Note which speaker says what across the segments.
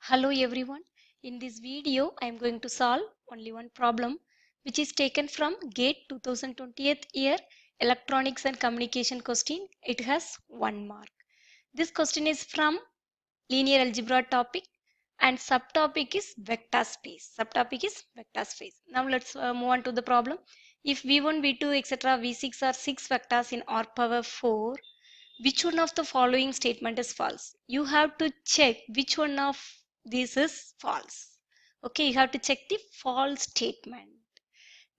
Speaker 1: Hello everyone. In this video, I am going to solve only one problem which is taken from GATE 2020th year Electronics and Communication question. It has 1 mark. This question is from linear algebra topic and subtopic is vector space. Subtopic is vector space. Now let's move on to the problem. If V1, V2, etc. V6 are 6 vectors in R power 4, which one of the following statement is false? You have to check which one of these is false. Okay, you have to check the false statement.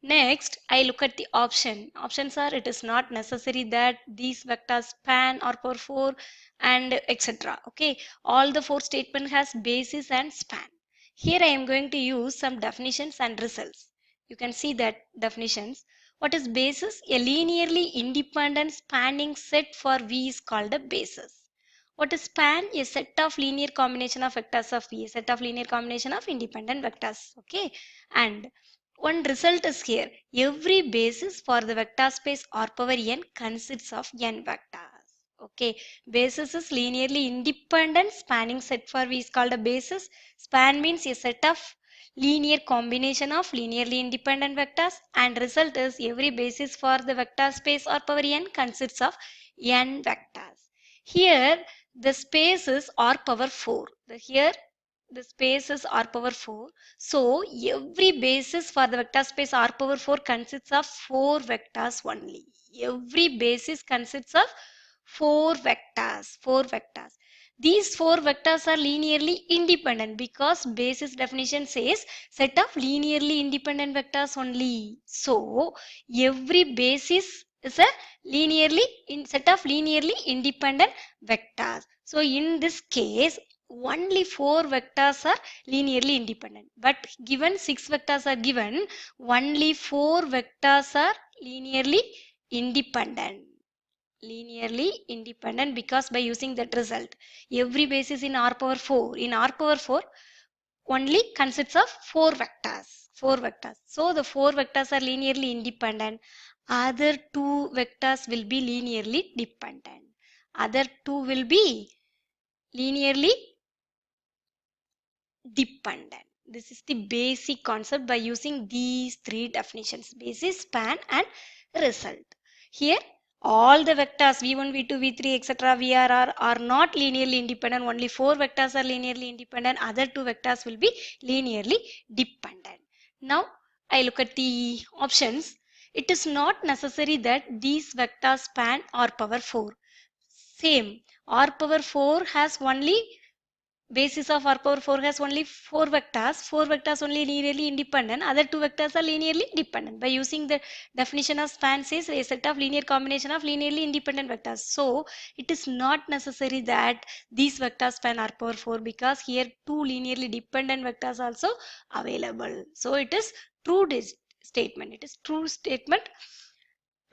Speaker 1: Next, I look at the option. Options are it is not necessary that these vectors span or power 4 and etc. Okay, all the 4 statement has basis and span. Here I am going to use some definitions and results. You can see that definitions. What is basis? A linearly independent spanning set for V is called a basis. What is span? A set of linear combination of vectors of V, a set of linear combination of independent vectors. Okay, and one result is here. Every basis for the vector space R power n consists of n vectors. Okay, basis is linearly independent spanning set for V is called a basis. Span means a set of linear combination of linearly independent vectors, and result is every basis for the vector space R power n consists of n vectors. Here the space is R power 4. Here the space is R power 4. So every basis for the vector space R power 4 consists of 4 vectors only. Every basis consists of 4 vectors. 4 vectors. These 4 vectors are linearly independent because basis definition says set of linearly independent vectors only. So every basis is a set of linearly independent vectors. So in this case, only 4 vectors are linearly independent, but given 6 vectors are given, only 4 vectors are linearly independent. Because by using that result, every basis in R power 4 only consists of 4 vectors. So the 4 vectors are linearly independent. Other 2 vectors will be linearly dependent. Other 2 will be linearly dependent. This is the basic concept by using these 3 definitions: basis, span and result. Here all the vectors v1, v2, v3 etc. vr are not linearly independent. Only 4 vectors are linearly independent. Other 2 vectors will be linearly dependent. Now I look at the options. It is not necessary that these vectors span R power 4. Same, R power 4 has only basis of R power 4 has only 4 vectors. 4 vectors only linearly independent. Other 2 vectors are linearly dependent. By using the definition of span says a set of linear combination of linearly independent vectors. So it is not necessary that these vectors span R power 4 because here 2 linearly dependent vectors also available. So it is true statement. It is true statement.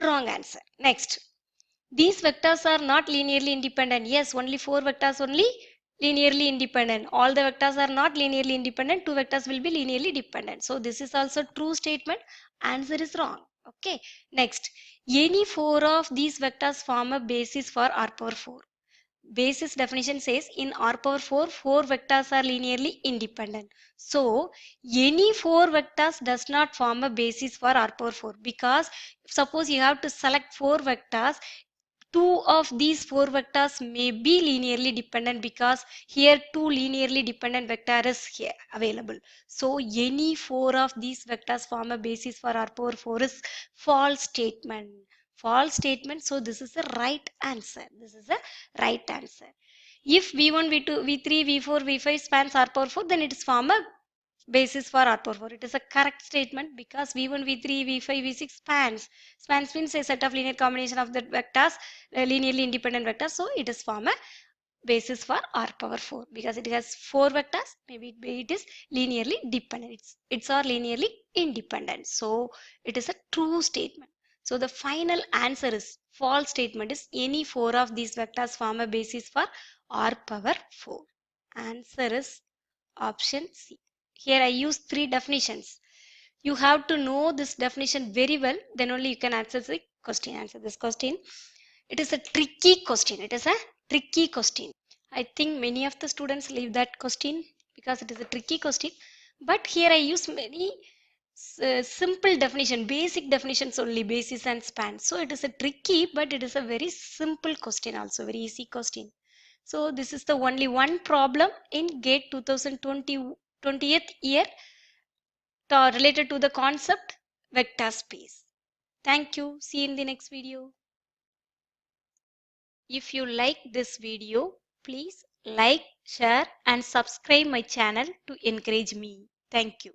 Speaker 1: Wrong answer. Next. These vectors are not linearly independent. Yes, only 4 vectors only linearly independent. All the vectors are not linearly independent. 2 vectors will be linearly dependent. So this is also true statement. Answer is wrong. Okay. Next, any 4 of these vectors form a basis for R power 4. Basis definition says in R power 4, 4 vectors are linearly independent. So any 4 vectors does not form a basis for R power 4 because suppose you have to select 4 vectors, 2 of these 4 vectors may be linearly dependent because here 2 linearly dependent vector is here available. So any 4 of these vectors form a basis for R power 4 is false statement. False statement. So this is the right answer. This is the right answer. If V1, V2, V3, V4, V5 spans R power 4, then it is form a basis for R power 4. It is a correct statement because V1, V3, V5, V6 spans. Spans means a set of linear combination of the vectors, linearly independent vectors. So it is form a basis for R power 4 because it has 4 vectors. Maybe it is linearly dependent. It's or linearly independent. So it is a true statement. So the final answer is false statement is any 4 of these vectors form a basis for R power 4. Answer is option C. Here I use 3 definitions. You have to know this definition very well, then only you can answer the question. Answer this question. It is a tricky question. It is a tricky question. I think many of the students leave that question because it is a tricky question. But here I use many simple definition, basic definitions only, basis and span. So it is a tricky, but it is a very simple question also, very easy question. So this is the only one problem in GATE 2020 20th year related to the concept vector space. Thank you. See you in the next video. If you like this video, please like, share and subscribe my channel to encourage me. Thank you.